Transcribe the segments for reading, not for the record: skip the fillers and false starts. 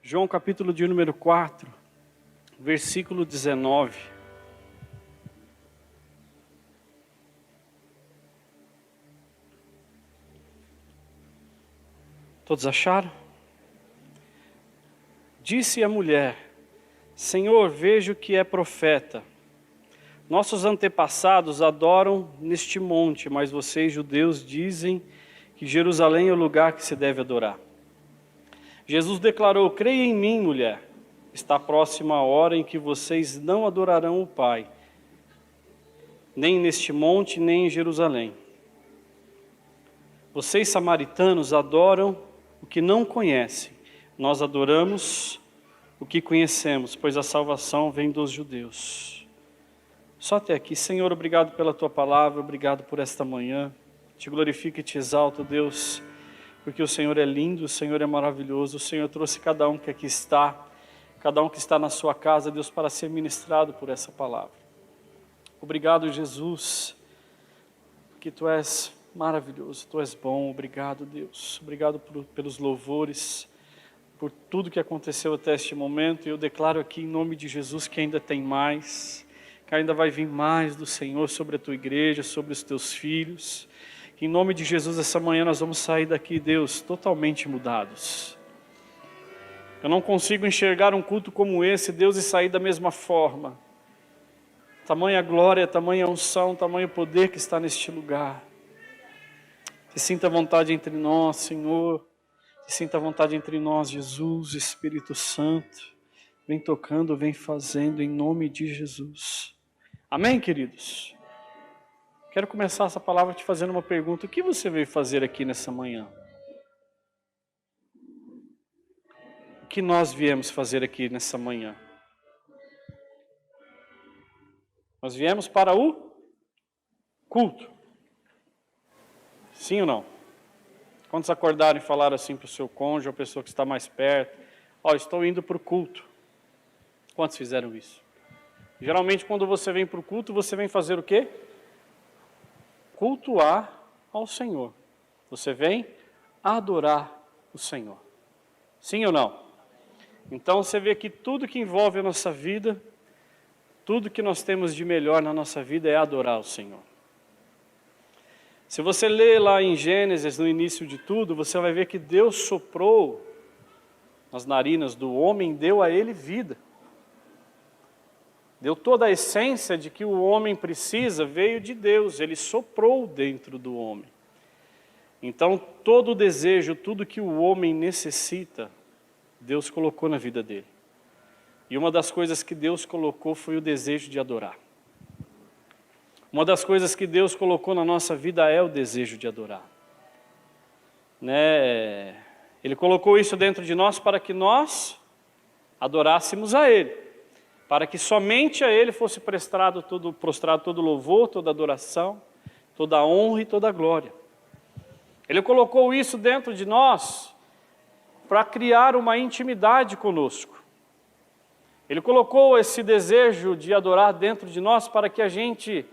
João capítulo de número 4, versículo 19. Todos acharam? Disse a mulher: Senhor, vejo que é profeta. Nossos antepassados adoram neste monte, mas vocês, judeus, dizem que Jerusalém é o lugar que se deve adorar. Jesus declarou: creia em mim, mulher. Está próxima a hora em que vocês não adorarão o Pai, nem neste monte, nem em Jerusalém. Vocês, samaritanos, adoram o que não conhecem. Nós adoramos o que conhecemos, pois a salvação vem dos judeus. Só até aqui. Senhor, obrigado pela Tua palavra, obrigado por esta manhã. Te glorifico e te exalto, Deus, porque o Senhor é lindo, o Senhor é maravilhoso. O Senhor trouxe cada um que aqui está, cada um que está na sua casa, Deus, para ser ministrado por essa palavra. Obrigado, Jesus, porque Tu és maravilhoso, Tu és bom. Obrigado, Deus. Obrigado pelos louvores, por tudo que aconteceu até este momento. E eu declaro aqui em nome de Jesus que ainda tem mais, que ainda vai vir mais do Senhor sobre a Tua igreja, sobre os Teus filhos. Que em nome de Jesus essa manhã nós vamos sair daqui, Deus, totalmente mudados. Eu não consigo enxergar um culto como esse, Deus, e sair da mesma forma. Tamanha glória, tamanha unção, tamanho poder que está neste lugar. Se sinta à vontade entre nós, Senhor. Se sinta à vontade entre nós, Jesus, Espírito Santo. Vem tocando, vem fazendo em nome de Jesus. Amém, queridos? Quero começar essa palavra te fazendo uma pergunta. O que você veio fazer aqui nessa manhã? O que nós viemos fazer aqui nessa manhã? Nós viemos para o culto. Sim ou não? Quantos acordaram e falaram assim para o seu cônjuge, ou a pessoa que está mais perto: ó, estou indo para o culto. Quantos fizeram isso? Geralmente quando você vem para o culto, você vem fazer o quê? Cultuar ao Senhor. Você vem adorar o Senhor. Sim ou não? Então você vê que tudo que envolve a nossa vida, tudo que nós temos de melhor na nossa vida é adorar o Senhor. Se você ler lá em Gênesis, no início de tudo, você vai ver que Deus soprou nas narinas do homem, deu a ele vida. Deu toda a essência de que o homem precisa, veio de Deus, Ele soprou dentro do homem. Então todo o desejo, tudo que o homem necessita, Deus colocou na vida dele. E uma das coisas que Deus colocou foi o desejo de adorar. Uma das coisas que Deus colocou na nossa vida é o desejo de adorar. Ele colocou isso dentro de nós para que nós adorássemos a Ele. Para que somente a Ele fosse prostrado todo louvor, toda adoração, toda honra e toda glória. Ele colocou isso dentro de nós para criar uma intimidade conosco. Ele colocou esse desejo de adorar dentro de nós para que a gente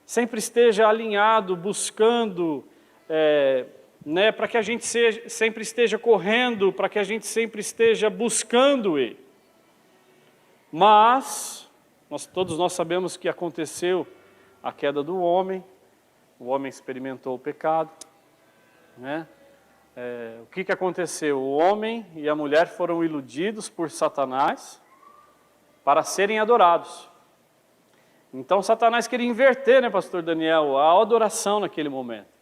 sempre esteja alinhado, buscando, para que a gente sempre esteja correndo, para que a gente sempre esteja buscando Ele. Mas, todos nós sabemos que aconteceu a queda do homem, o homem experimentou o pecado. O que aconteceu? O homem e a mulher foram iludidos por Satanás para serem adorados. Então Satanás queria inverter, pastor Daniel, a adoração naquele momento.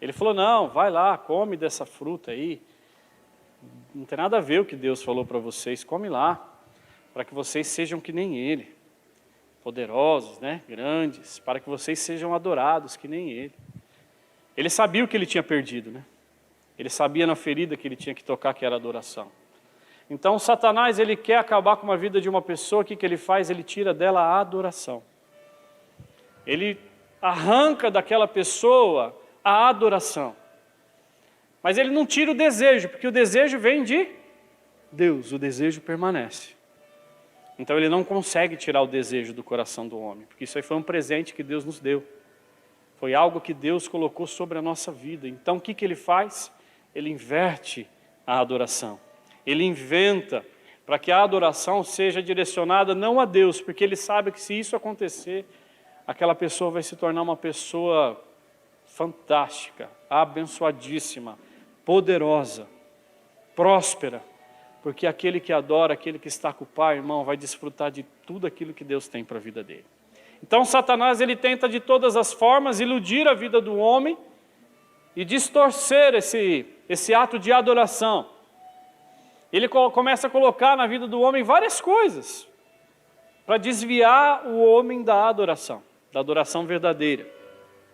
Ele falou: não, vai lá, come dessa fruta aí. Não tem nada a ver o que Deus falou para vocês, come lá, para que vocês sejam que nem Ele, poderosos, grandes, para que vocês sejam adorados que nem Ele. Ele sabia o que ele tinha perdido, Ele sabia na ferida que ele tinha que tocar, que era a adoração. Então Satanás, ele quer acabar com a vida de uma pessoa, o que ele faz? Ele tira dela a adoração. Ele arranca daquela pessoa a adoração. Mas ele não tira o desejo, porque o desejo vem de Deus, o desejo permanece. Então ele não consegue tirar o desejo do coração do homem, porque isso aí foi um presente que Deus nos deu. Foi algo que Deus colocou sobre a nossa vida. Então o que ele faz? Ele inverte a adoração. ele inventa para que a adoração seja direcionada não a Deus, porque ele sabe que se isso acontecer, aquela pessoa vai se tornar uma pessoa fantástica, abençoadíssima, poderosa, próspera, porque aquele que adora, aquele que está com o Pai, irmão, vai desfrutar de tudo aquilo que Deus tem para a vida dele. Então Satanás, ele tenta de todas as formas iludir a vida do homem e distorcer esse ato de adoração. Ele começa a colocar na vida do homem várias coisas para desviar o homem da adoração verdadeira,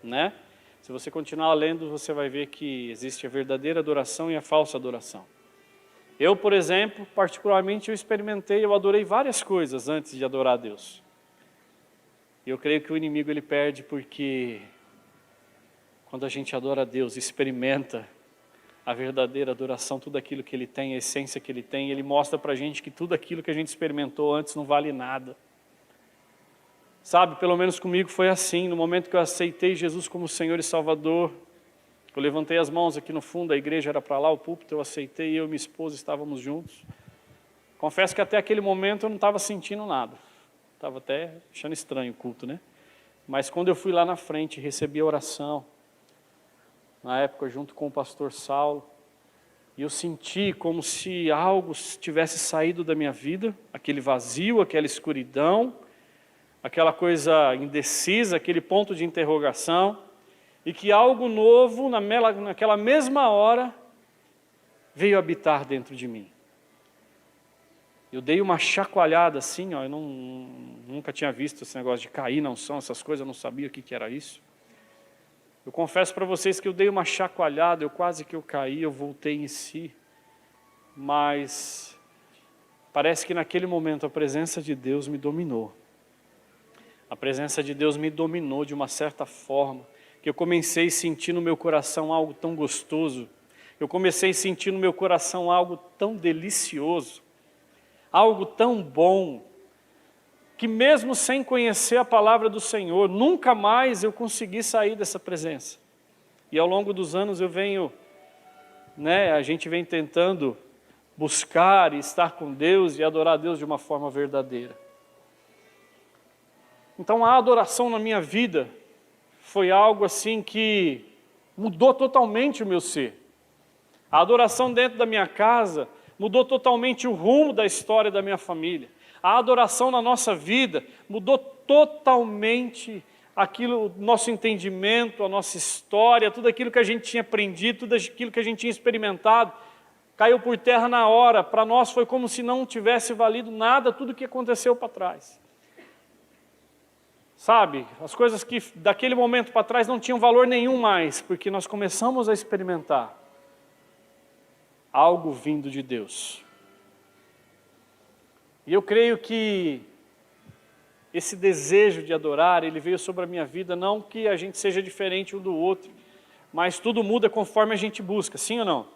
né? Se você continuar lendo, você vai ver que existe a verdadeira adoração e a falsa adoração. Eu, por exemplo, particularmente, eu adorei várias coisas antes de adorar a Deus. E eu creio que o inimigo ele perde porque quando a gente adora a Deus, experimenta a verdadeira adoração, tudo aquilo que ele tem, a essência que ele tem, ele mostra pra gente que tudo aquilo que a gente experimentou antes não vale nada. Sabe, pelo menos comigo foi assim, no momento que eu aceitei Jesus como Senhor e Salvador, eu levantei as mãos aqui no fundo, a igreja era para lá, o púlpito, eu aceitei, eu e minha esposa estávamos juntos. Confesso que até aquele momento eu não estava sentindo nada, estava até achando estranho o culto, né? Mas quando eu fui lá na frente, recebi a oração, na época junto com o pastor Saulo, e eu senti como se algo tivesse saído da minha vida, aquele vazio, aquela escuridão, aquela coisa indecisa, aquele ponto de interrogação, e que algo novo, naquela mesma hora, veio habitar dentro de mim. Eu dei uma chacoalhada assim, eu nunca tinha visto esse negócio de cair na unção, essas coisas, eu não sabia o que era isso. Eu confesso para vocês que eu dei uma chacoalhada, quase que eu caí, eu voltei em si, mas parece que naquele momento a presença de Deus me dominou. A presença de Deus me dominou de uma certa forma, que eu comecei a sentir no meu coração algo tão gostoso, eu comecei a sentir no meu coração algo tão delicioso, algo tão bom, que mesmo sem conhecer a palavra do Senhor, nunca mais eu consegui sair dessa presença. E ao longo dos anos a gente vem tentando buscar e estar com Deus e adorar a Deus de uma forma verdadeira. Então a adoração na minha vida foi algo assim que mudou totalmente o meu ser. A adoração dentro da minha casa mudou totalmente o rumo da história da minha família. A adoração na nossa vida mudou totalmente aquilo, nosso entendimento, a nossa história, tudo aquilo que a gente tinha aprendido, tudo aquilo que a gente tinha experimentado, caiu por terra na hora. Para nós foi como se não tivesse valido nada tudo o que aconteceu para trás. Sabe, as coisas que daquele momento para trás não tinham valor nenhum mais, porque nós começamos a experimentar algo vindo de Deus. E eu creio que esse desejo de adorar, ele veio sobre a minha vida, não que a gente seja diferente um do outro, mas tudo muda conforme a gente busca, sim ou não?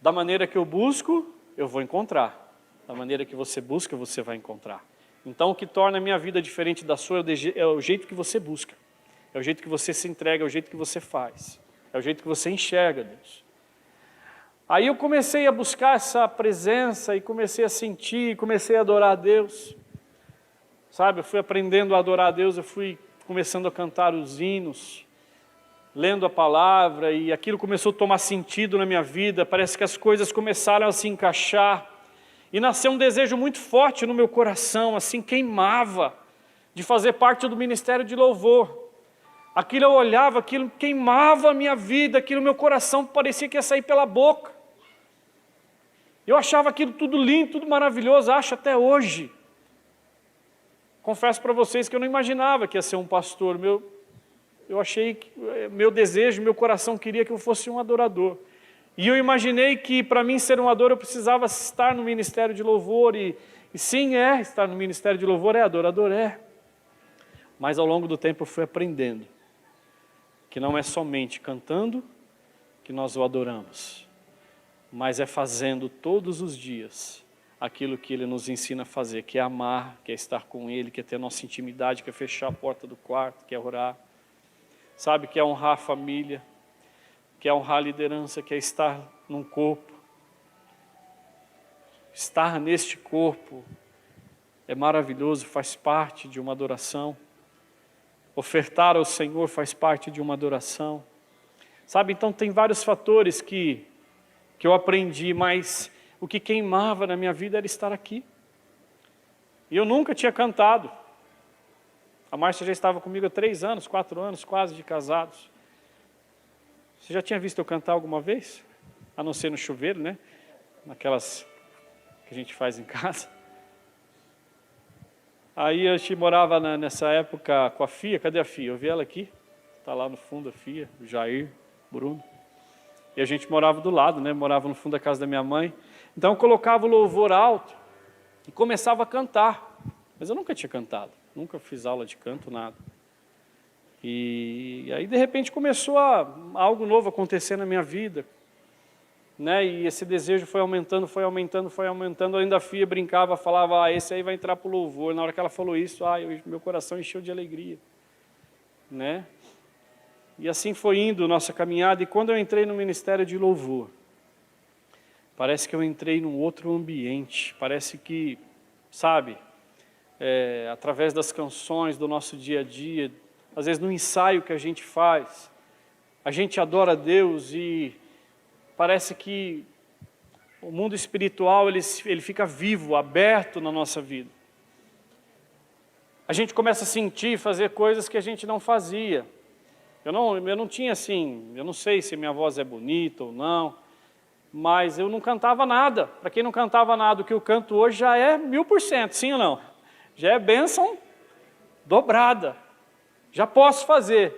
Da maneira que eu busco, eu vou encontrar. Da maneira que você busca, você vai encontrar. Então o que torna a minha vida diferente da sua é o jeito que você busca, é o jeito que você se entrega, é o jeito que você faz, é o jeito que você enxerga Deus. Aí eu comecei a buscar essa presença e comecei a sentir, comecei a adorar a Deus. Sabe, eu fui aprendendo a adorar a Deus, eu fui começando a cantar os hinos, lendo a palavra, e aquilo começou a tomar sentido na minha vida, parece que as coisas começaram a se encaixar, e nasceu um desejo muito forte no meu coração, assim, queimava, de fazer parte do ministério de louvor. Aquilo eu olhava, aquilo queimava a minha vida, aquilo meu coração parecia que ia sair pela boca. Eu achava aquilo tudo lindo, tudo maravilhoso, acho até hoje. Confesso para vocês que eu não imaginava que ia ser um pastor. Eu achei que meu desejo, meu coração queria que eu fosse um adorador. E eu imaginei que para mim ser um adorador eu precisava estar no ministério de louvor. E sim, estar no ministério de louvor adorador. Mas ao longo do tempo eu fui aprendendo que não é somente cantando que nós o adoramos, mas é fazendo todos os dias aquilo que Ele nos ensina a fazer, que é amar, que é estar com Ele, que é ter nossa intimidade, que é fechar a porta do quarto, que é orar, sabe, que é honrar a família, que é honrar a liderança, que é estar num corpo. estar neste corpo é maravilhoso, faz parte de uma adoração. Ofertar ao Senhor faz parte de uma adoração. Sabe, então tem vários fatores que eu aprendi, mas o que queimava na minha vida era estar aqui. E eu nunca tinha cantado. A Márcia já estava comigo há 3 anos, 4 anos quase de casados. Você já tinha visto eu cantar alguma vez? A não ser no chuveiro, né? Naquelas que a gente faz em casa. Aí a gente morava nessa época com a Fia. Cadê a Fia? Eu vi ela aqui. Está lá no fundo a Fia, o Jair, o Bruno. E a gente morava do lado, né? Morava no fundo da casa da minha mãe. Então eu colocava o louvor alto e começava a cantar. Mas eu nunca tinha cantado. Nunca fiz aula de canto, nada. E aí de repente começou algo novo acontecer na minha vida. Né? E esse desejo foi aumentando, foi aumentando, foi aumentando. Ainda a Fia brincava, falava, esse aí vai entrar para o louvor. Na hora que ela falou isso, meu coração encheu de alegria. Né? E assim foi indo nossa caminhada. E quando eu entrei no ministério de louvor, parece que eu entrei num outro ambiente. Parece que, sabe, através das canções do nosso dia a dia, às vezes no ensaio que a gente faz, a gente adora a Deus e parece que o mundo espiritual ele fica vivo, aberto na nossa vida. A gente começa a sentir, fazer coisas que a gente não fazia. Eu não tinha assim, eu não sei se minha voz é bonita ou não, mas eu não cantava nada. Para quem não cantava nada, o que eu canto hoje já é 1000%, sim ou não? Já é bênção dobrada. Já posso fazer.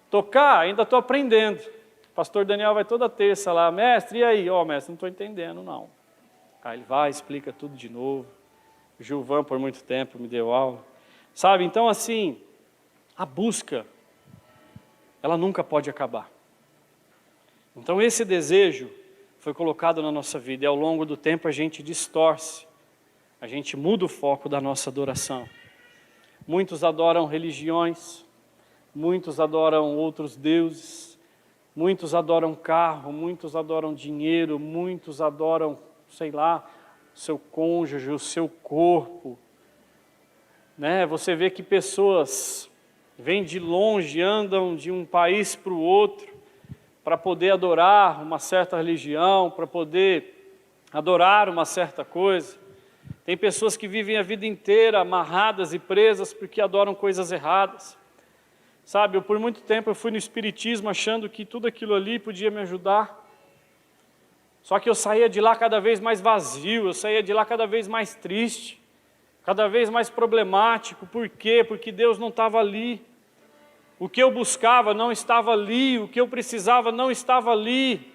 Tocar, ainda estou aprendendo. O pastor Daniel vai toda terça lá, mestre, e aí? Mestre, não estou entendendo não. Aí ele vai, explica tudo de novo. O Gilvan, por muito tempo, me deu aula. Sabe, então assim, a busca, ela nunca pode acabar. Então esse desejo foi colocado na nossa vida e ao longo do tempo a gente distorce. A gente muda o foco da nossa adoração. Muitos adoram religiões, muitos adoram outros deuses, muitos adoram carro, muitos adoram dinheiro, muitos adoram, sei lá, o seu cônjuge, o seu corpo. Né? Você vê que pessoas vêm de longe, andam de um país para o outro, para poder adorar uma certa religião, para poder adorar uma certa coisa. Tem pessoas que vivem a vida inteira amarradas e presas porque adoram coisas erradas. Sabe, por muito tempo eu fui no espiritismo achando que tudo aquilo ali podia me ajudar. Só que eu saía de lá cada vez mais vazio, eu saía de lá cada vez mais triste, cada vez mais problemático. Por quê? Porque Deus não estava ali. O que eu buscava não estava ali, o que eu precisava não estava ali.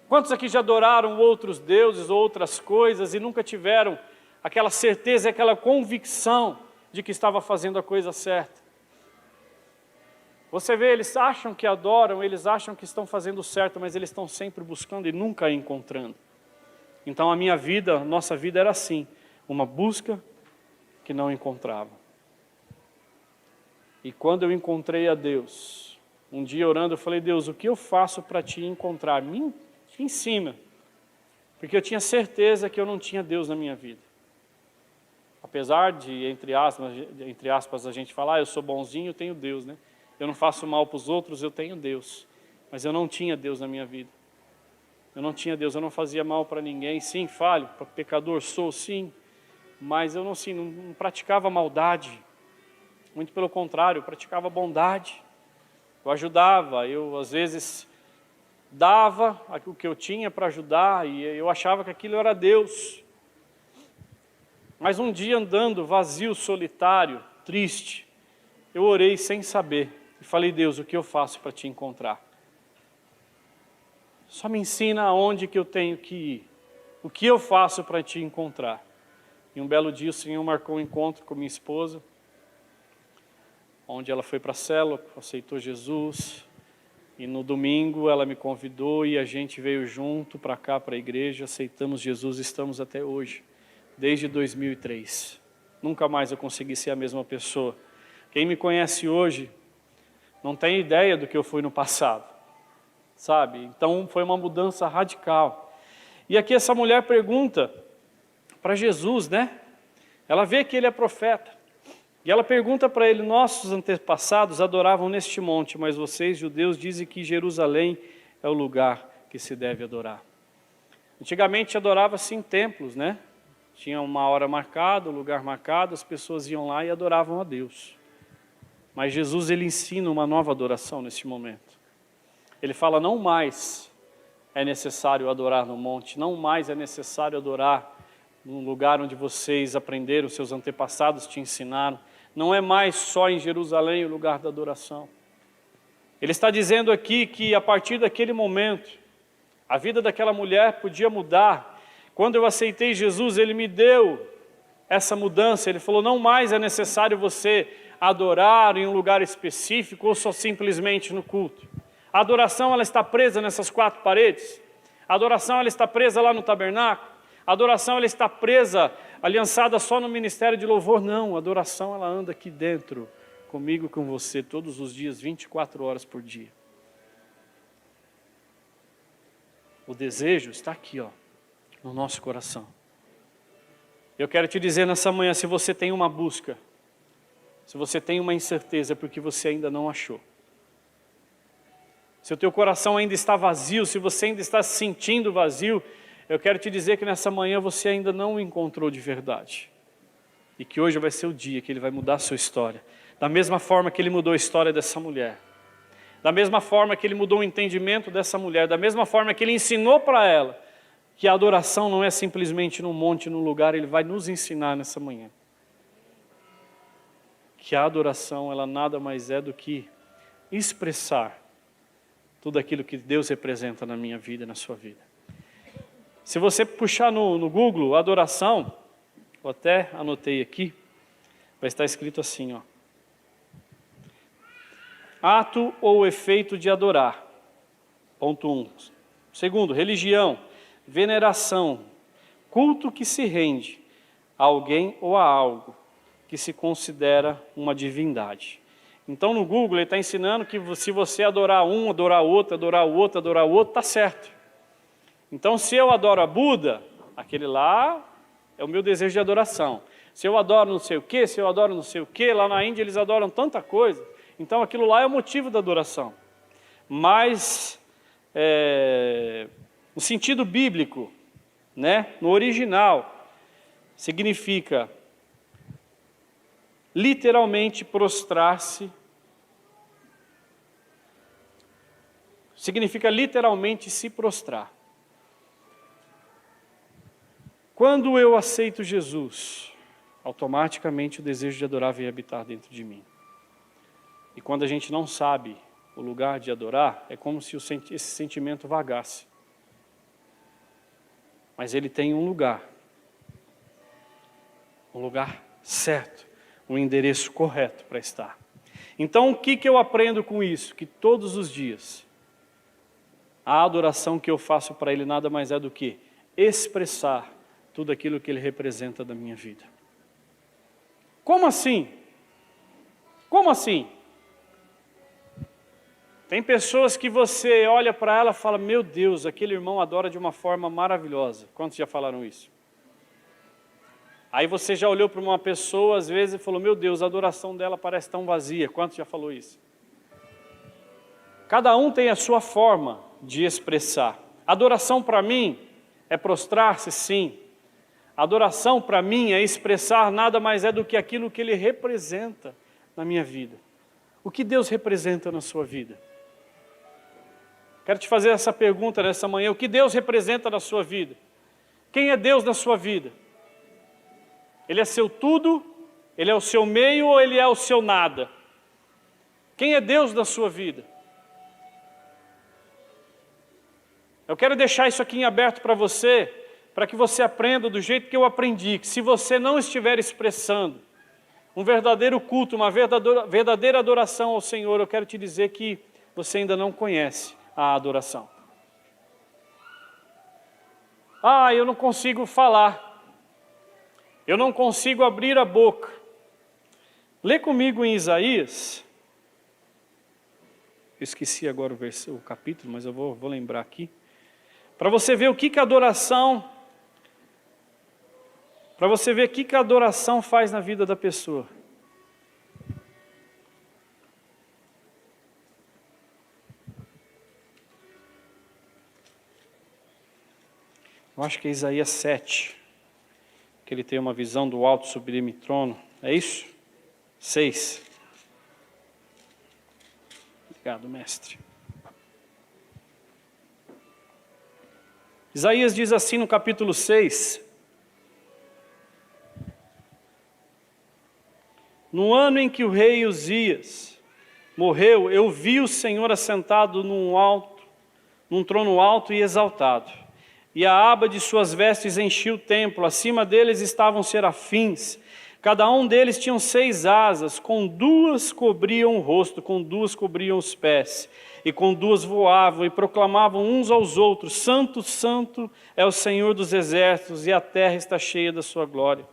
Quantos aqui já adoraram outros deuses, outras coisas e nunca tiveram aquela certeza, aquela convicção de que estava fazendo a coisa certa? Você vê, eles acham que adoram, eles acham que estão fazendo certo, mas eles estão sempre buscando e nunca encontrando. Então a minha vida, a nossa vida era assim, uma busca que não encontrava. E quando eu encontrei a Deus, um dia orando, eu falei, Deus, o que eu faço para te encontrar? Me ensina. Porque eu tinha certeza que eu não tinha Deus na minha vida. Apesar de, entre aspas, a gente falar, eu sou bonzinho, eu tenho Deus, né? Eu não faço mal para os outros, eu tenho Deus. Mas eu não tinha Deus na minha vida. Eu não tinha Deus, eu não fazia mal para ninguém. Sim, falho, pecador sou, sim. Mas eu não praticava maldade. Muito pelo contrário, eu praticava bondade. Eu ajudava, eu às vezes dava o que eu tinha para ajudar e eu achava que aquilo era Deus. Mas um dia andando vazio, solitário, triste, eu orei sem saber e falei, Deus, o que eu faço para te encontrar? Só me ensina aonde que eu tenho que ir. O que eu faço para te encontrar? E um belo dia o Senhor marcou um encontro com minha esposa, onde ela foi para a célula, aceitou Jesus, e no domingo ela me convidou e a gente veio junto para cá, para a igreja, aceitamos Jesus, estamos até hoje, desde 2003. Nunca mais eu consegui ser a mesma pessoa. Quem me conhece hoje não tem ideia do que eu fui no passado, sabe? Então foi uma mudança radical. E aqui essa mulher pergunta para Jesus, né? Ela vê que ele é profeta. E ela pergunta para ele: nossos antepassados adoravam neste monte, mas vocês, judeus, dizem que Jerusalém é o lugar que se deve adorar. Antigamente adorava-se em templos, né? Tinha uma hora marcada, um lugar marcado, as pessoas iam lá e adoravam a Deus. Mas Jesus, ele ensina uma nova adoração nesse momento. Ele fala: não mais é necessário adorar no monte, não mais é necessário adorar num lugar onde vocês aprenderam, seus antepassados te ensinaram. Não é mais só em Jerusalém o lugar da adoração. Ele está dizendo aqui que a partir daquele momento, a vida daquela mulher podia mudar. Quando eu aceitei Jesus, Ele me deu essa mudança. Ele falou: não mais é necessário você adorar em um lugar específico ou só simplesmente no culto. A adoração, ela está presa nessas 4 paredes. A adoração, ela está presa lá no tabernáculo. A adoração, ela está presa, aliançada só no ministério de louvor. Não, a adoração, ela anda aqui dentro, comigo, com você, todos os dias, 24 horas por dia. O desejo está aqui, ó, no nosso coração. Eu quero te dizer nessa manhã, se você tem uma busca, se você tem uma incerteza, é porque você ainda não achou. Se o teu coração ainda está vazio, se você ainda está se sentindo vazio, eu quero te dizer que nessa manhã você ainda não o encontrou de verdade. E que hoje vai ser o dia que Ele vai mudar a sua história. Da mesma forma que Ele mudou a história dessa mulher. Da mesma forma que Ele mudou o entendimento dessa mulher. Da mesma forma que Ele ensinou para ela que a adoração não é simplesmente num monte, num lugar. Ele vai nos ensinar nessa manhã. Que a adoração, ela nada mais é do que expressar tudo aquilo que Deus representa na minha vida, na sua vida. Se você puxar no Google, adoração, eu até anotei aqui, vai estar escrito assim, ó. Ato ou efeito de adorar. Ponto 1. Segundo, religião, veneração, culto que se rende a alguém ou a algo que se considera uma divindade. Então no Google ele está ensinando que se você adorar um, adorar outro, adorar o outro, adorar o outro, está certo. Então se eu adoro a Buda, aquele lá é o meu desejo de adoração. Se eu adoro não sei o que, se eu adoro não sei o que, lá na Índia eles adoram tanta coisa. Então aquilo lá é o motivo da adoração. Mas, no sentido bíblico, né, no original, significa literalmente prostrar-se. Significa literalmente se prostrar. Quando eu aceito Jesus, automaticamente o desejo de adorar vem habitar dentro de mim. E quando a gente não sabe o lugar de adorar, é como se esse sentimento vagasse. Mas ele tem um lugar certo, um endereço correto para estar. Então o que eu aprendo com isso? Que todos os dias, a adoração que eu faço para Ele nada mais é do que expressar tudo aquilo que Ele representa da minha vida. Como assim? Como assim? Tem pessoas que você olha para ela e fala: meu Deus, aquele irmão adora de uma forma maravilhosa. Quantos já falaram isso? Aí você já olhou para uma pessoa às vezes e falou: meu Deus, a adoração dela parece tão vazia. Quantos já falou isso? Cada um tem a sua forma de expressar. Adoração para mim é prostrar-se, sim. Adoração para mim é expressar nada mais é do que aquilo que Ele representa na minha vida. O que Deus representa na sua vida? Quero te fazer essa pergunta nessa manhã. O que Deus representa na sua vida? Quem é Deus na sua vida? Ele é seu tudo? Ele é o seu meio ou Ele é o seu nada? Quem é Deus na sua vida? Eu quero deixar isso aqui em aberto para você, para que você aprenda do jeito que eu aprendi, que se você não estiver expressando um verdadeiro culto, uma verdadeira adoração ao Senhor, eu quero te dizer que você ainda não conhece a adoração. Eu não consigo falar, eu não consigo abrir a boca. Lê comigo em Isaías, eu esqueci agora o capítulo, mas eu vou lembrar aqui. Para você ver o que a adoração, para você ver o que a adoração faz na vida da pessoa. Eu acho que é Isaías 7, que ele tem uma visão do alto sublime trono. É isso? 6. Obrigado, mestre. Isaías diz assim no capítulo 6. No ano em que o rei Uzias morreu, eu vi o Senhor assentado num trono alto e exaltado. E a aba de suas vestes enchia o templo. Acima deles estavam serafins. Cada um deles tinha 6 asas, com 2 cobriam o rosto, com 2 cobriam os pés, e com 2 voavam e proclamavam uns aos outros: Santo, Santo é o Senhor dos exércitos, e a terra está cheia da sua glória.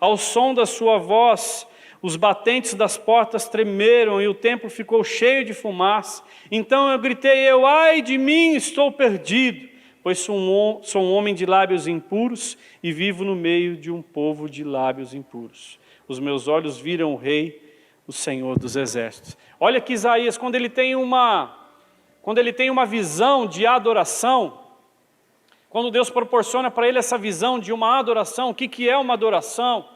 Ao som da sua voz, os batentes das portas tremeram e o templo ficou cheio de fumaça. Então eu gritei: ai de mim, estou perdido, pois sou um homem de lábios impuros e vivo no meio de um povo de lábios impuros. Os meus olhos viram o Rei, o Senhor dos exércitos. Olha que Isaías, quando ele tem uma visão de adoração, quando Deus proporciona para ele essa visão de uma adoração, o que é uma adoração?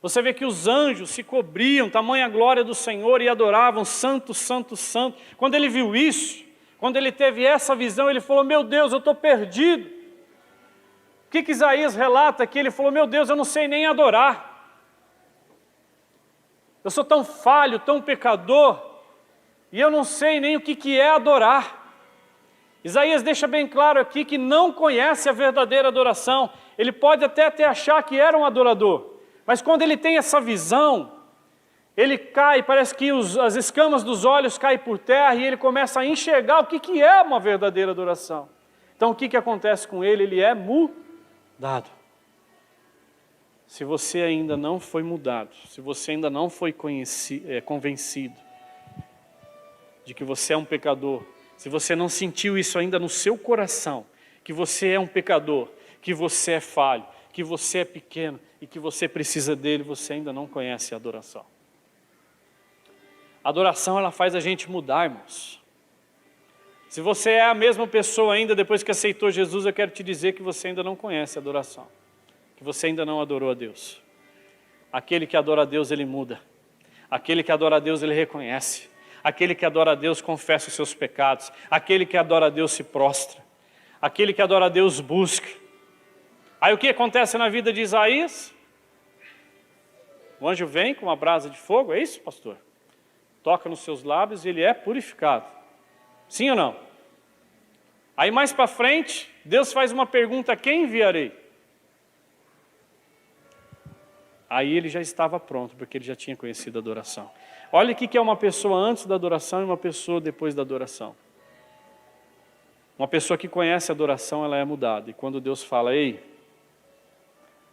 Você vê que os anjos se cobriam, tamanha glória do Senhor, e adoravam: Santo, Santo, Santo. Quando ele viu isso, quando ele teve essa visão, ele falou: meu Deus, eu estou perdido. O que Isaías relata aqui? Ele falou: meu Deus, eu não sei nem adorar. Eu sou tão falho, tão pecador, e eu não sei nem o que é adorar. Isaías deixa bem claro aqui que não conhece a verdadeira adoração. Ele pode até achar que era um adorador, mas quando ele tem essa visão, ele cai, parece que as escamas dos olhos caem por terra e ele começa a enxergar o que é uma verdadeira adoração. Então o que acontece com ele? Ele é mudado. Se você ainda não foi mudado, se você ainda não foi convencido de que você é um pecador, se você não sentiu isso ainda no seu coração, que você é um pecador, que você é falho, que você é pequeno e que você precisa dele, você ainda não conhece a adoração. A adoração, ela faz a gente mudar, irmãos. Se você é a mesma pessoa ainda depois que aceitou Jesus, eu quero te dizer que você ainda não conhece a adoração, que você ainda não adorou a Deus. Aquele que adora a Deus, ele muda. Aquele que adora a Deus, ele reconhece. Aquele que adora a Deus confessa os seus pecados. Aquele que adora a Deus se prostra. Aquele que adora a Deus busca. Aí o que acontece na vida de Isaías? O anjo vem com uma brasa de fogo, é isso, pastor? Toca nos seus lábios e ele é purificado. Sim ou não? Aí mais para frente, Deus faz uma pergunta: quem enviarei? Aí ele já estava pronto, porque ele já tinha conhecido a adoração. Olha o que é uma pessoa antes da adoração e uma pessoa depois da adoração. Uma pessoa que conhece a adoração, ela é mudada. E quando Deus fala: ei,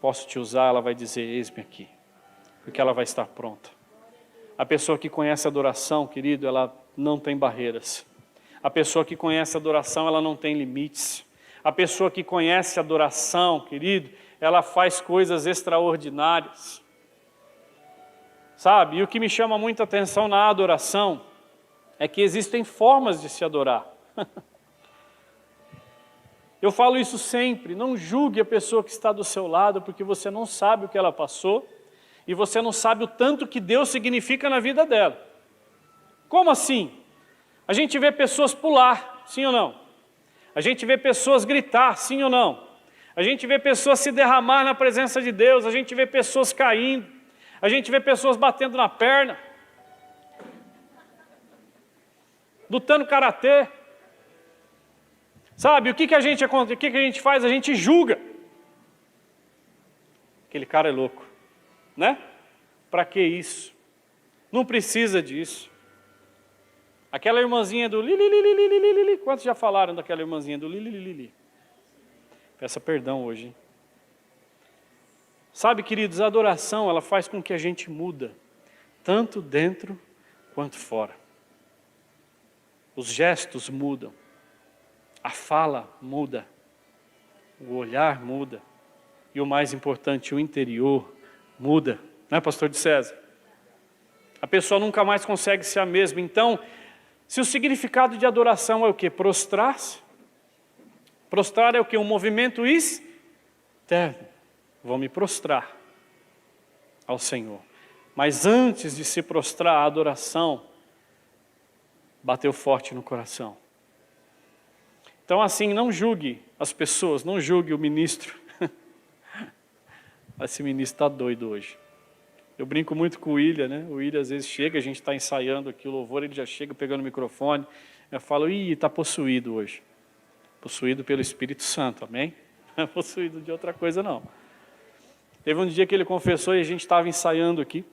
posso te usar? Ela vai dizer: eis-me aqui. Porque ela vai estar pronta. A pessoa que conhece a adoração, querido, ela não tem barreiras. A pessoa que conhece a adoração, ela não tem limites. A pessoa que conhece a adoração, querido, ela faz coisas extraordinárias. Sabe, e o que me chama muita atenção na adoração é que existem formas de se adorar. Eu falo isso sempre: não julgue a pessoa que está do seu lado, porque você não sabe o que ela passou, e você não sabe o tanto que Deus significa na vida dela. Como assim? A gente vê pessoas pular, sim ou não? A gente vê pessoas gritar, sim ou não? A gente vê pessoas se derramar na presença de Deus, a gente vê pessoas caindo, a gente vê pessoas batendo na perna, lutando karatê. Sabe, o que a gente faz? A gente julga. Aquele cara é louco, né? Para que isso? Não precisa disso. Aquela irmãzinha do li. Quantos já falaram daquela irmãzinha do li? Peça perdão hoje, hein? Sabe, queridos, a adoração, ela faz com que a gente muda, tanto dentro quanto fora. Os gestos mudam. a fala muda, o olhar muda, e o mais importante, o interior muda, não é, pastor de César? A pessoa nunca mais consegue ser a mesma. Então, se o significado de adoração é o quê? Prostrar-se. Prostrar é o quê? Um movimento externo. Vou me prostrar ao Senhor. Mas antes de se prostrar, a adoração bateu forte no coração. Então, assim, não julgue as pessoas, não julgue o ministro. Esse ministro está doido hoje. Eu brinco muito com o William, né? O William às vezes chega, a gente está ensaiando aqui o louvor, ele já chega pegando o microfone. Eu falo, está possuído hoje. Possuído pelo Espírito Santo, amém? Não é possuído de outra coisa, não. Teve um dia que ele confessou e a gente estava ensaiando aqui.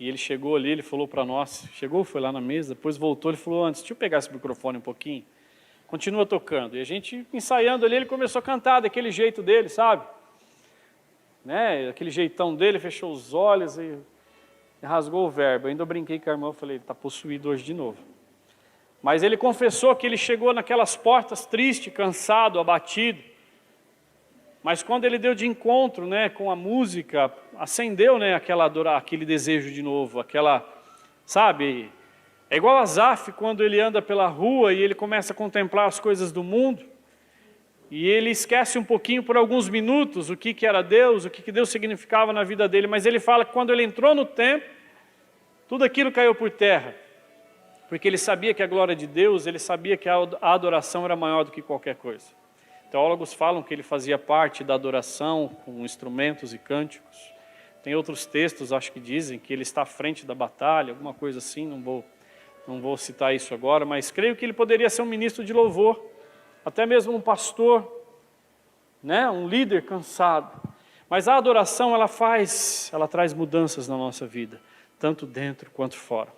E ele chegou ali, ele falou para nós, chegou, foi lá na mesa, depois voltou, ele falou, antes, deixa eu pegar esse microfone um pouquinho. Continua tocando. E a gente ensaiando ali, ele começou a cantar daquele jeito dele, sabe? Né? Aquele jeitão dele, fechou os olhos e rasgou o verbo. Eu ainda brinquei com a irmã, falei, ele está possuído hoje de novo. Mas ele confessou que ele chegou naquelas portas triste, cansado, abatido. Mas quando ele deu de encontro, né, com a música, acendeu, né, aquele desejo de novo, aquela, sabe? É igual Asaf quando ele anda pela rua e ele começa a contemplar as coisas do mundo. E ele esquece um pouquinho por alguns minutos o que era Deus, o que Deus significava na vida dele. Mas ele fala que quando ele entrou no templo, tudo aquilo caiu por terra. Porque ele sabia que a glória de Deus, ele sabia que a adoração era maior do que qualquer coisa. Teólogos falam que ele fazia parte da adoração com instrumentos e cânticos. Tem outros textos, acho que dizem, que ele está à frente da batalha, alguma coisa assim, não vou citar isso agora, mas creio que ele poderia ser um ministro de louvor, até mesmo um pastor, né? Um líder cansado. Mas a adoração, ela traz mudanças na nossa vida, tanto dentro quanto fora.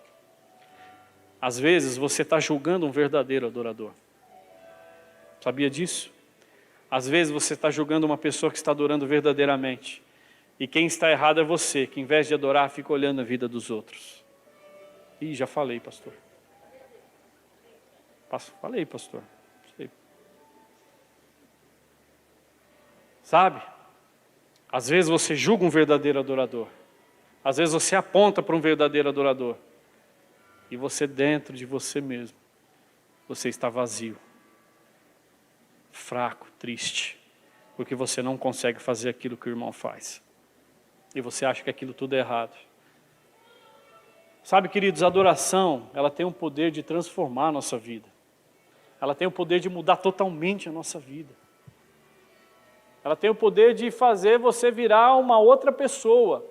Às vezes você está julgando um verdadeiro adorador. Sabia disso? Às vezes você está julgando uma pessoa que está adorando verdadeiramente. E quem está errado é você, que em vez de adorar, fica olhando a vida dos outros. Ih, já falei, pastor. Falei, pastor. Sabe? Às vezes você julga um verdadeiro adorador. Às vezes você aponta para um verdadeiro adorador. E você dentro de você mesmo, você está vazio, fraco, triste, porque você não consegue fazer aquilo que o irmão faz. E você acha que aquilo tudo é errado. Sabe, queridos, a adoração, ela tem o poder de transformar a nossa vida. Ela tem o poder de mudar totalmente a nossa vida. Ela tem o poder de fazer você virar uma outra pessoa.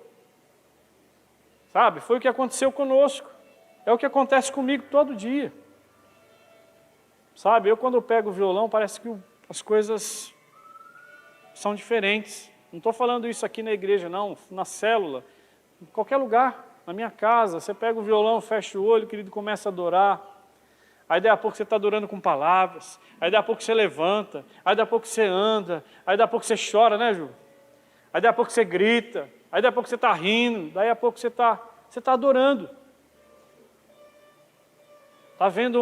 Sabe, foi o que aconteceu conosco. É o que acontece comigo todo dia. Sabe, eu quando eu pego o violão, parece que as coisas são diferentes. Não estou falando isso aqui na igreja, não, na célula, em qualquer lugar, na minha casa. Você pega o violão, fecha o olho, querido, começa a adorar. Aí daí a pouco você está adorando com palavras. Aí daí a pouco você levanta. Aí daí a pouco você anda. Aí daí a pouco você chora, né, Ju? Aí daí a pouco você grita. Aí daí a pouco você está rindo. Daí a pouco você está adorando. Está vendo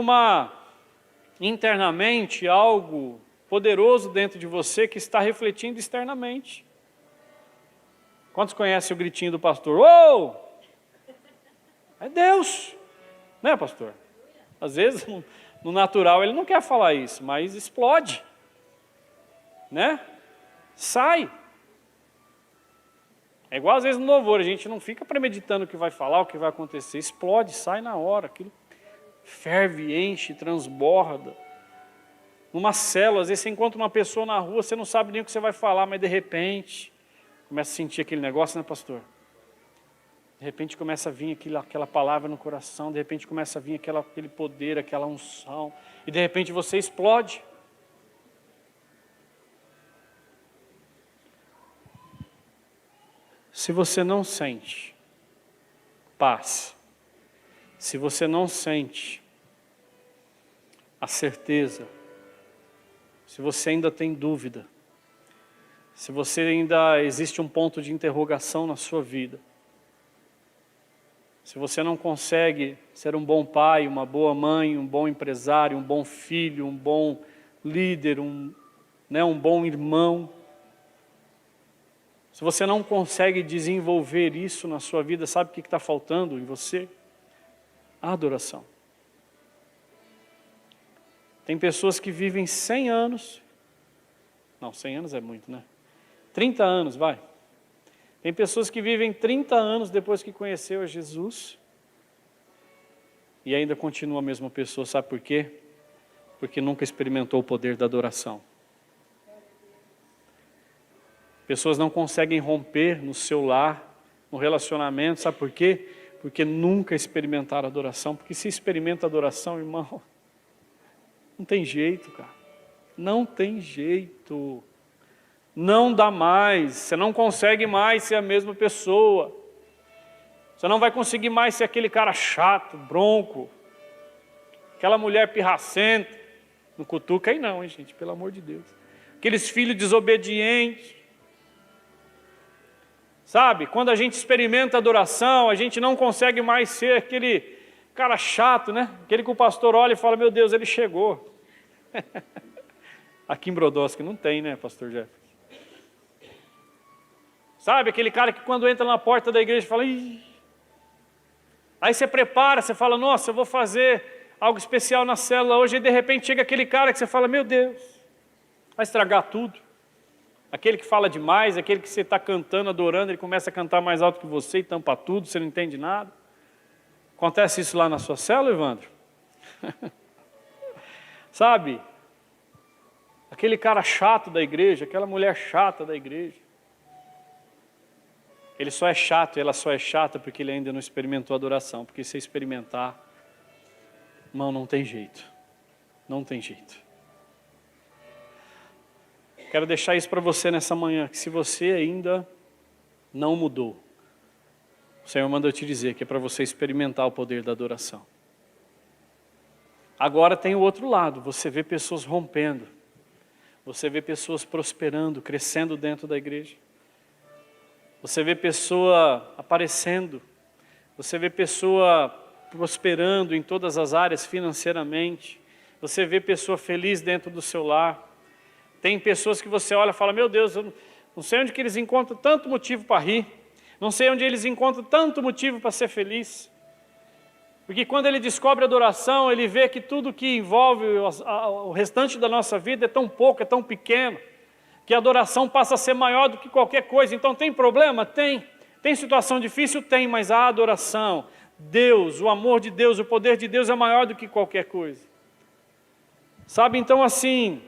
internamente algo poderoso dentro de você que está refletindo externamente. Quantos conhecem o gritinho do pastor? Oh! É Deus, né, pastor? Às vezes, no natural, ele não quer falar isso, mas explode, né? Sai. É igual às vezes no louvor, a gente não fica premeditando o que vai falar, o que vai acontecer, explode, sai na hora, aquilo ferve, enche, transborda. Numa célula, às vezes você encontra uma pessoa na rua, você não sabe nem o que você vai falar, mas de repente, começa a sentir aquele negócio, né, pastor? De repente começa a vir aquela palavra no coração, de repente começa a vir aquele poder, aquela unção, e de repente você explode. Se você não sente paz, se você não sente a certeza, se você ainda tem dúvida, se você ainda existe um ponto de interrogação na sua vida, se você não consegue ser um bom pai, uma boa mãe, um bom empresário, um bom filho, um bom líder, um bom irmão. Se você não consegue desenvolver isso na sua vida, sabe o que está faltando em você? A adoração. Tem pessoas que vivem 100 anos, não, 100 anos é muito, né? 30 anos, vai. Tem pessoas que vivem 30 anos depois que conheceu a Jesus e ainda continua a mesma pessoa, sabe por quê? Porque nunca experimentou o poder da adoração. Pessoas não conseguem romper no seu lar, no relacionamento, sabe por quê? Porque nunca experimentaram adoração. Porque se experimenta adoração, irmão, não tem jeito, cara. Não tem jeito. Não dá mais. Você não consegue mais ser a mesma pessoa. Você não vai conseguir mais ser aquele cara chato, bronco, aquela mulher pirracenta. Não cutuca aí não, hein, gente, pelo amor de Deus. Aqueles filhos desobedientes. Sabe, quando a gente experimenta adoração, a gente não consegue mais ser aquele cara chato, né? Aquele que o pastor olha e fala, meu Deus, ele chegou. Aqui em Brodowski não tem, né, pastor Jeff? Sabe, aquele cara que quando entra na porta da igreja fala, ih. Aí você prepara, você fala, nossa, eu vou fazer algo especial na célula hoje, e de repente chega aquele cara que você fala, meu Deus, vai estragar tudo. Aquele que fala demais, aquele que você está cantando, adorando, ele começa a cantar mais alto que você e tampa tudo, você não entende nada. Acontece isso lá na sua célula, Evandro? Sabe? Aquele cara chato da igreja, aquela mulher chata da igreja. Ele só é chato, ela só é chata porque ele ainda não experimentou a adoração. Porque se experimentar, irmão, não tem jeito. Não tem jeito. Quero deixar isso para você nessa manhã, que se você ainda não mudou, o Senhor manda eu te dizer que é para você experimentar o poder da adoração. Agora tem o outro lado, você vê pessoas rompendo, você vê pessoas prosperando, crescendo dentro da igreja, você vê pessoa aparecendo, você vê pessoa prosperando em todas as áreas financeiramente, você vê pessoa feliz dentro do seu lar. Tem pessoas que você olha e fala, meu Deus, eu não sei onde que eles encontram tanto motivo para rir, não sei onde eles encontram tanto motivo para ser feliz. Porque quando ele descobre a adoração, ele vê que tudo que envolve o restante da nossa vida é tão pouco, é tão pequeno, que a adoração passa a ser maior do que qualquer coisa. Então tem problema? Tem. Tem situação difícil? Tem, mas a adoração, Deus, o amor de Deus, o poder de Deus é maior do que qualquer coisa. Sabe, então assim,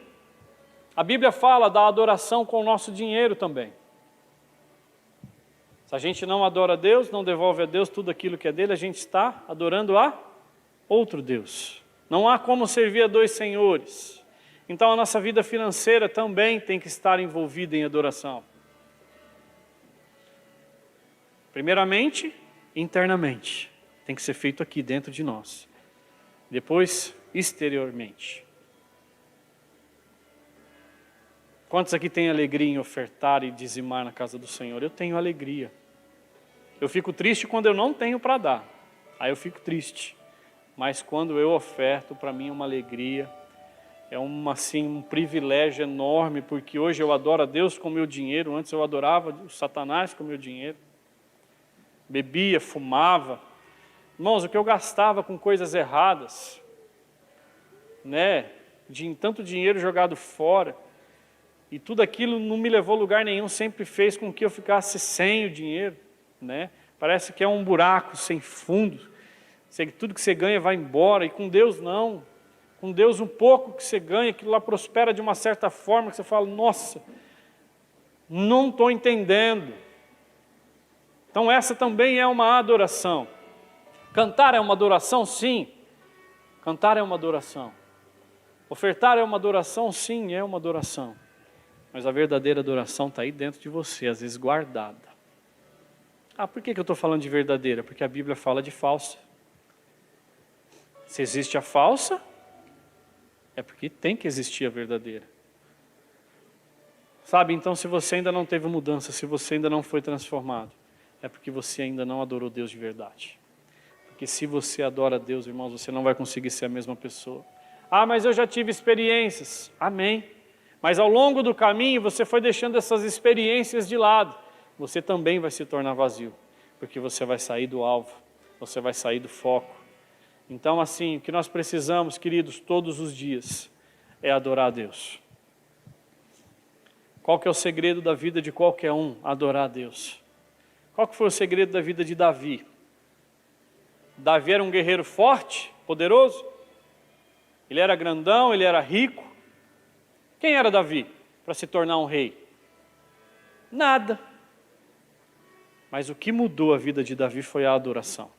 a Bíblia fala da adoração com o nosso dinheiro também. Se a gente não adora a Deus, não devolve a Deus tudo aquilo que é dele, a gente está adorando a outro Deus. Não há como servir a dois senhores. Então a nossa vida financeira também tem que estar envolvida em adoração. Primeiramente, internamente. Tem que ser feito aqui dentro de nós. Depois, exteriormente. Quantos aqui têm alegria em ofertar e dizimar na casa do Senhor? Eu tenho alegria. Eu fico triste quando eu não tenho para dar. Aí eu fico triste. Mas quando eu oferto, para mim é uma alegria. É um privilégio enorme, porque hoje eu adoro a Deus com o meu dinheiro. Antes eu adorava o Satanás com o meu dinheiro. Bebia, fumava. Irmãos, o que eu gastava com coisas erradas, né? Tanto dinheiro jogado fora. E tudo aquilo não me levou a lugar nenhum, sempre fez com que eu ficasse sem o dinheiro, né? Parece que é um buraco sem fundo, tudo que você ganha vai embora, e com Deus não. Com Deus um pouco que você ganha, aquilo lá prospera de uma certa forma, que você fala, nossa, não estou entendendo. Então essa também é uma adoração. Cantar é uma adoração? Sim. Cantar é uma adoração. Ofertar é uma adoração? Sim, é uma adoração. Mas a verdadeira adoração está aí dentro de você, às vezes guardada. Por que eu estou falando de verdadeira? Porque a Bíblia fala de falsa. Se existe a falsa, é porque tem que existir a verdadeira. Sabe, então se você ainda não teve mudança, se você ainda não foi transformado, é porque você ainda não adorou Deus de verdade. Porque se você adora Deus, irmãos, você não vai conseguir ser a mesma pessoa. Ah, mas eu já tive experiências. Amém. Mas ao longo do caminho você foi deixando essas experiências de lado. Você também vai se tornar vazio, porque você vai sair do alvo, você vai sair do foco. Então assim, o que nós precisamos, queridos, todos os dias, é adorar a Deus. Qual que é o segredo da vida de qualquer um? Adorar a Deus. Qual que foi o segredo da vida de Davi? Davi era um guerreiro forte, poderoso. Ele era grandão, ele era rico. Quem era Davi para se tornar um rei? Nada. Mas o que mudou a vida de Davi foi a adoração.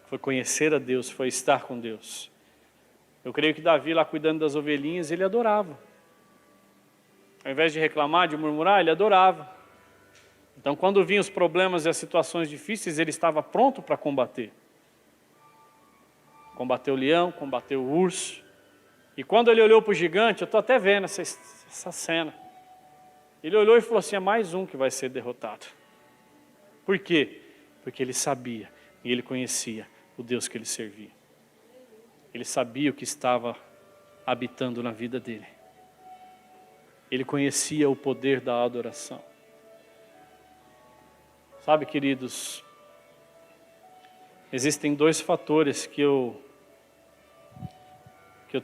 Foi conhecer a Deus, foi estar com Deus. Eu creio que Davi, lá cuidando das ovelhinhas, ele adorava. Ao invés de reclamar, de murmurar, ele adorava. Então, quando vinham os problemas e as situações difíceis, ele estava pronto para combater. Combateu o leão, combateu o urso. E quando ele olhou para o gigante, eu estou até vendo essa cena. Ele olhou e falou assim, é mais um que vai ser derrotado. Por quê? Porque ele sabia e ele conhecia o Deus que ele servia. Ele sabia o que estava habitando na vida dele. Ele conhecia o poder da adoração. Sabe, queridos, existem dois fatores que eu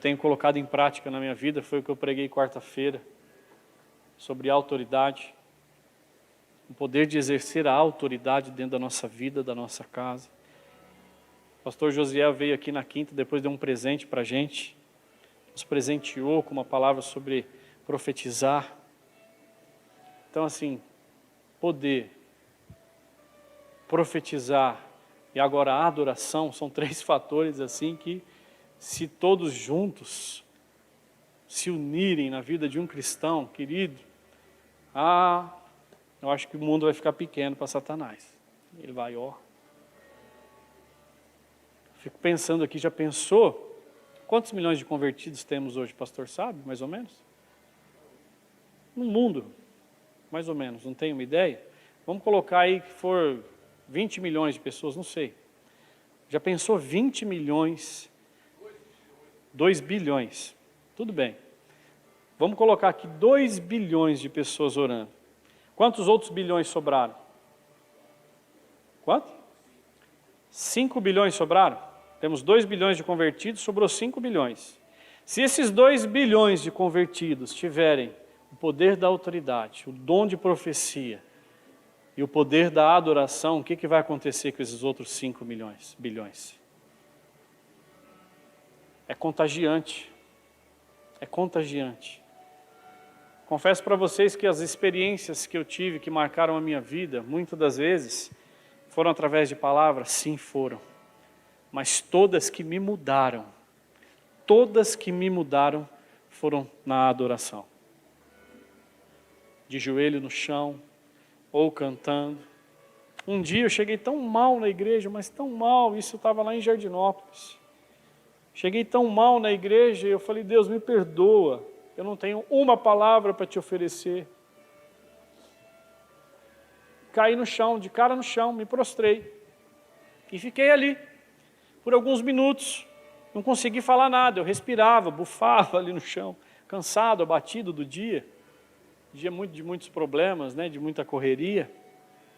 tenho colocado em prática na minha vida. Foi o que eu preguei quarta-feira, sobre autoridade. O poder de exercer a autoridade dentro da nossa vida, da nossa casa. O pastor Josiel veio aqui na quinta, depois deu um presente para a gente. Nos presenteou com uma palavra sobre profetizar. Então assim, poder, profetizar e agora a adoração são três fatores assim que, se todos juntos se unirem na vida de um cristão, querido, eu acho que o mundo vai ficar pequeno para Satanás. Ele vai, Fico pensando aqui, já pensou? Quantos milhões de convertidos temos hoje, pastor, sabe? Mais ou menos? No mundo, mais ou menos, não tenho uma ideia. Vamos colocar aí que for 20 milhões de pessoas, não sei. Já pensou 20 milhões, 2 bilhões, tudo bem. Vamos colocar aqui 2 bilhões de pessoas orando. Quantos outros bilhões sobraram? Quanto? 5 bilhões sobraram? Temos 2 bilhões de convertidos, sobrou 5 bilhões. Se esses 2 bilhões de convertidos tiverem o poder da autoridade, o dom de profecia e o poder da adoração, o que vai acontecer com esses outros 5 bilhões? É contagiante. É contagiante. Confesso para vocês que as experiências que eu tive, que marcaram a minha vida, muitas das vezes, foram através de palavras? Sim, foram. Mas todas que me mudaram foram na adoração. De joelho no chão, ou cantando. Um dia eu cheguei tão mal na igreja, mas tão mal, isso eu estava lá em Jardinópolis. Cheguei tão mal na igreja e eu falei, Deus, me perdoa, eu não tenho uma palavra para te oferecer. Caí no chão, de cara no chão, me prostrei. E fiquei ali, por alguns minutos, não consegui falar nada, eu respirava, bufava ali no chão, cansado, abatido do dia de muitos problemas, né, de muita correria,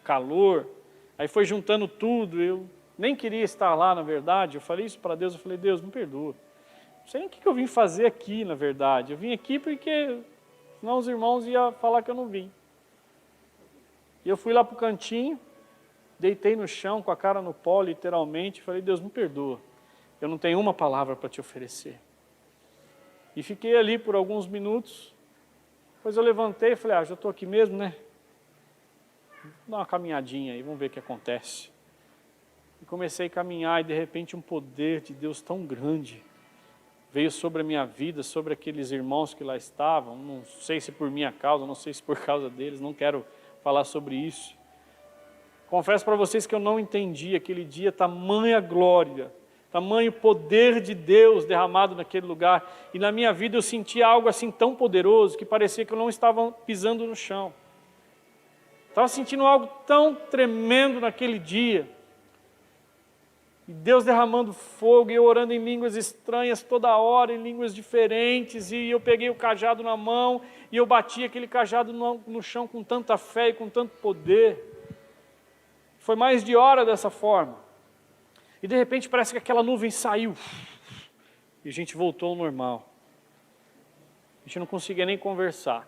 calor, aí foi juntando tudo, eu nem queria estar lá na verdade, eu falei isso para Deus, eu falei, Deus, me perdoa, não sei nem o que eu vim fazer aqui na verdade, eu vim aqui porque senão os irmãos iam falar que eu não vim. E eu fui lá para o cantinho, deitei no chão com a cara no pó, literalmente, falei, Deus, me perdoa, eu não tenho uma palavra para te oferecer. E fiquei ali por alguns minutos. Depois eu levantei e falei, já estou aqui mesmo, né? Vou dar uma caminhadinha aí, vamos ver o que acontece. E comecei a caminhar e de repente um poder de Deus tão grande veio sobre a minha vida, sobre aqueles irmãos que lá estavam, não sei se por minha causa, não sei se por causa deles, não quero falar sobre isso. Confesso para vocês que eu não entendi aquele dia tamanha glória, tamanho poder de Deus derramado naquele lugar. E na minha vida eu senti algo assim tão poderoso que parecia que eu não estava pisando no chão. Estava sentindo algo tão tremendo naquele dia. E Deus derramando fogo, e eu orando em línguas estranhas toda hora, em línguas diferentes, e eu peguei o cajado na mão, e eu bati aquele cajado no chão com tanta fé e com tanto poder. Foi mais de hora dessa forma. E de repente parece que aquela nuvem saiu, e a gente voltou ao normal. A gente não conseguia nem conversar.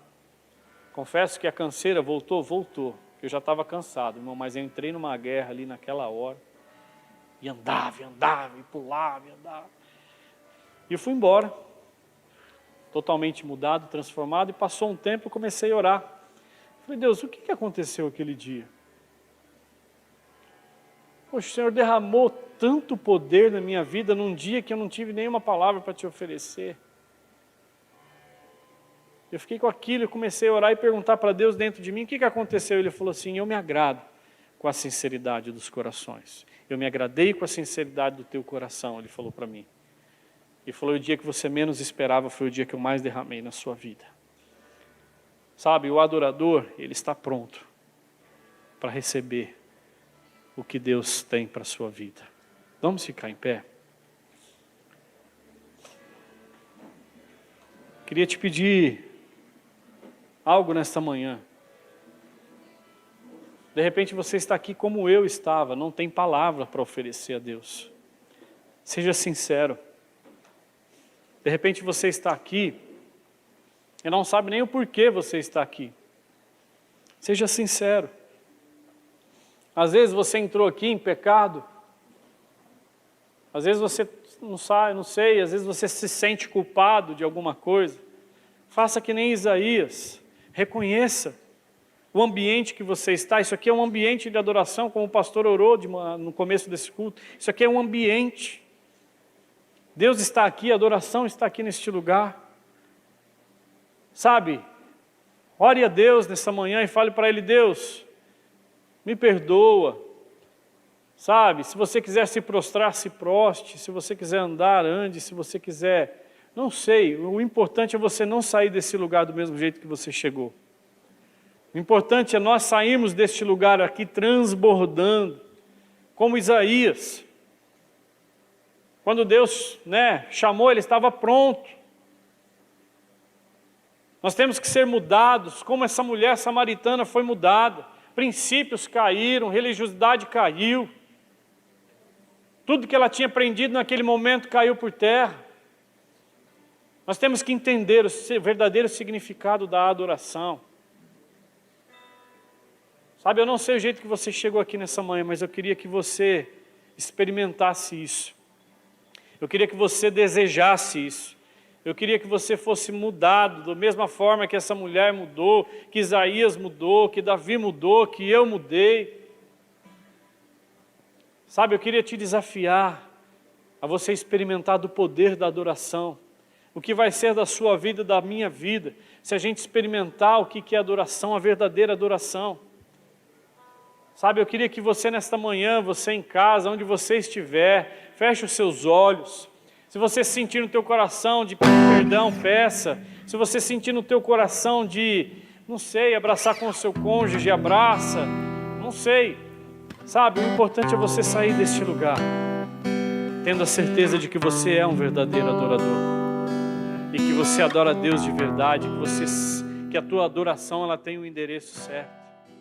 Confesso que a canseira voltou. Eu já estava cansado, irmão, mas eu entrei numa guerra ali naquela hora. E andava, e pulava, e andava. E eu fui embora, totalmente mudado, transformado, e passou um tempo eu comecei a orar. Falei, Deus, o que aconteceu aquele dia? Poxa, o Senhor derramou tanto poder na minha vida num dia que eu não tive nenhuma palavra para te oferecer. Eu fiquei com aquilo, eu comecei a orar e perguntar para Deus dentro de mim, o que aconteceu? Ele falou assim, eu me agrado com a sinceridade dos corações. Eu me agradei com a sinceridade do teu coração, ele falou para mim. Ele falou, o dia que você menos esperava foi o dia que eu mais derramei na sua vida. Sabe, o adorador, ele está pronto para receber o que Deus tem para a sua vida. Vamos ficar em pé? Queria te pedir algo nesta manhã. De repente você está aqui como eu estava, não tem palavra para oferecer a Deus. Seja sincero. De repente você está aqui e não sabe nem o porquê você está aqui. Seja sincero. Às vezes você entrou aqui em pecado. Às vezes você não sabe, não sei, às vezes você se sente culpado de alguma coisa. Faça que nem Isaías. Reconheça o ambiente que você está. Isso aqui é um ambiente de adoração, como o pastor orou no começo desse culto. Isso aqui é um ambiente. Deus está aqui, a adoração está aqui neste lugar. Sabe, ore a Deus nessa manhã e fale para Ele, Deus, me perdoa. Sabe, se você quiser se prostrar, se proste. Se você quiser andar, ande. Se você quiser, não sei. O importante é você não sair desse lugar do mesmo jeito que você chegou. O importante é nós sairmos deste lugar aqui transbordando, como Isaías. Quando Deus chamou, ele estava pronto. Nós temos que ser mudados, como essa mulher samaritana foi mudada. Princípios caíram, religiosidade caiu. Tudo que ela tinha aprendido naquele momento caiu por terra. Nós temos que entender o verdadeiro significado da adoração. Sabe, eu não sei o jeito que você chegou aqui nessa manhã, mas eu queria que você experimentasse isso. Eu queria que você desejasse isso. Eu queria que você fosse mudado, da mesma forma que essa mulher mudou, que Isaías mudou, que Davi mudou, que eu mudei. Sabe, eu queria te desafiar a você experimentar do poder da adoração. O que vai ser da sua vida, da minha vida, se a gente experimentar o que é adoração, a verdadeira adoração. Sabe, eu queria que você nesta manhã, você em casa, onde você estiver, feche os seus olhos. Se você sentir no teu coração de pedir perdão, peça. Se você sentir no teu coração de, não sei, abraçar com o seu cônjuge, abraça. Não sei. Sabe, o importante é você sair deste lugar, tendo a certeza de que você é um verdadeiro adorador. E que você adora a Deus de verdade, que a tua adoração ela tem o endereço certo.